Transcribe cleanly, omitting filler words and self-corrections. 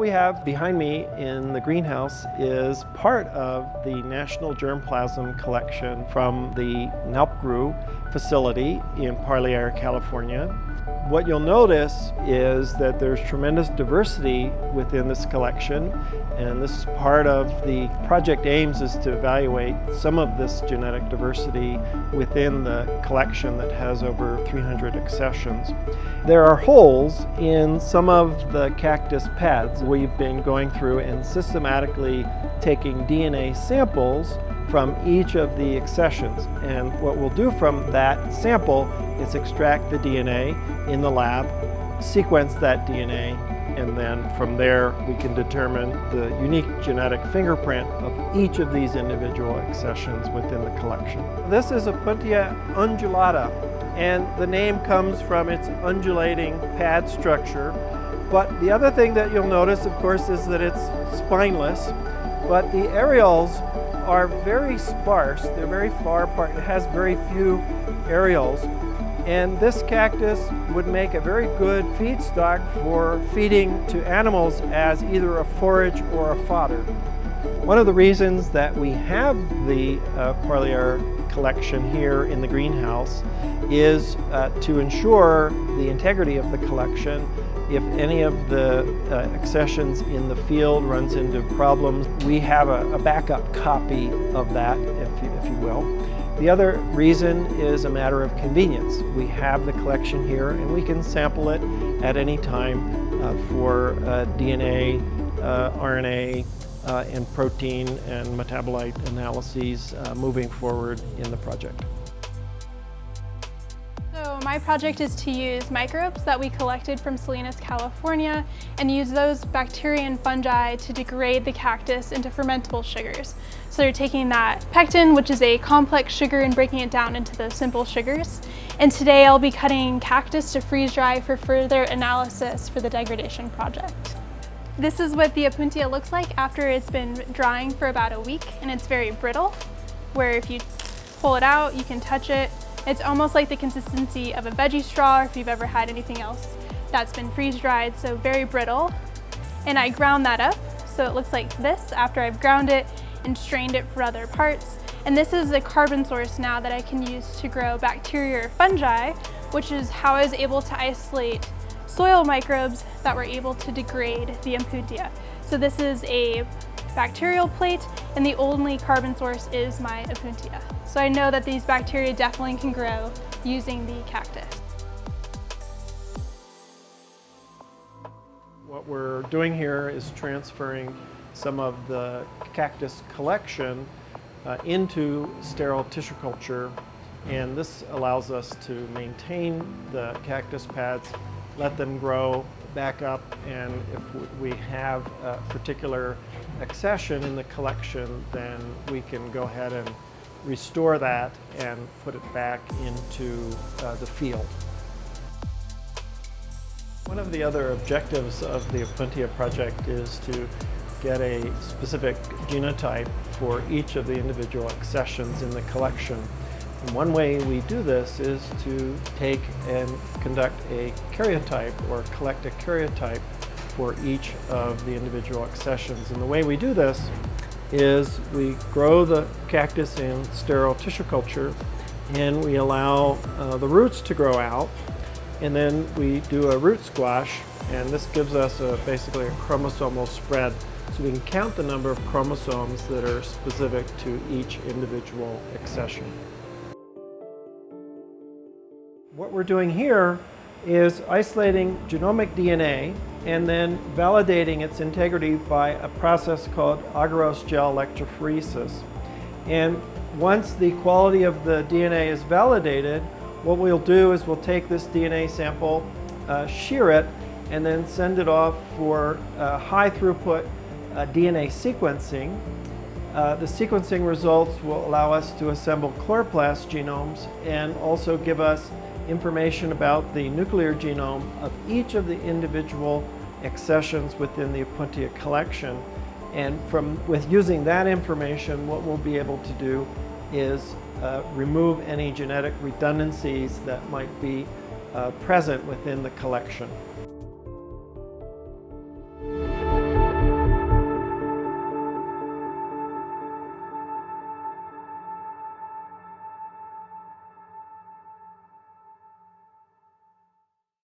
we have behind me in the greenhouse is part of the National Germplasm Collection from the Nalpgru facility in Parlier, California. What you'll notice is that there's tremendous diversity within this collection, and this is part of the project aims is to evaluate some of this genetic diversity within the collection that has over 300 accessions. There are holes in some of the cactus pads. We've been going through and systematically taking DNA samples from each of the accessions, and what we'll do from that sample is extract the DNA in the lab, sequence that DNA, and then from there we can determine the unique genetic fingerprint of each of these individual accessions within the collection. This is Opuntia undulata, and the name comes from its undulating pad structure. But the other thing that you'll notice, of course, is that it's spineless, but the areoles are very sparse. They're very far apart. It has very few areoles. And this cactus would make a very good feedstock for feeding to animals as either a forage or a fodder. One of the reasons that we have the Parlier collection here in the greenhouse is to ensure the integrity of the collection. If any of the accessions in the field runs into problems, we have a backup copy of that, if you will. The other reason is a matter of convenience. We have the collection here and we can sample it at any time for DNA, RNA, and protein and metabolite analyses moving forward in the project. So my project is to use microbes that we collected from Salinas, California, and use those bacteria and fungi to degrade the cactus into fermentable sugars. So they're taking that pectin, which is a complex sugar, and breaking it down into the simple sugars. And today I'll be cutting cactus to freeze dry for further analysis for the degradation project. This is what the Opuntia looks like after it's been drying for about a week, and it's very brittle, where if you pull it out, you can touch it. It's almost like the consistency of a veggie straw, or if you've ever had anything else that's been freeze-dried, so very brittle. And I ground that up, so it looks like this after I've ground it and strained it for other parts. And this is a carbon source now that I can use to grow bacteria or fungi, which is how I was able to isolate soil microbes that were able to degrade the Opuntia. So this is a bacterial plate, and the only carbon source is my Opuntia. So I know that these bacteria definitely can grow using the cactus. What we're doing here is transferring some of the cactus collection into sterile tissue culture, and this allows us to maintain the cactus pads, let them grow back up, and if we have a particular accession in the collection, then we can go ahead and restore that and put it back into the field. One of the other objectives of the Opuntia project is to get a specific genotype for each of the individual accessions in the collection. And one way we do this is to take and conduct a karyotype or collect a karyotype for each of the individual accessions. And the way we do this is we grow the cactus in sterile tissue culture, and we allow the roots to grow out, and then we do a root squash, and this gives us basically a chromosomal spread, so we can count the number of chromosomes that are specific to each individual accession. What we're doing here is isolating genomic DNA and then validating its integrity by a process called agarose gel electrophoresis. And once the quality of the DNA is validated, what we'll do is we'll take this DNA sample, shear it, and then send it off for high throughput DNA sequencing. The sequencing results will allow us to assemble chloroplast genomes and also give us information about the nuclear genome of each of the individual accessions within the Opuntia collection. And with using that information, what we'll be able to do is remove any genetic redundancies that might be present within the collection.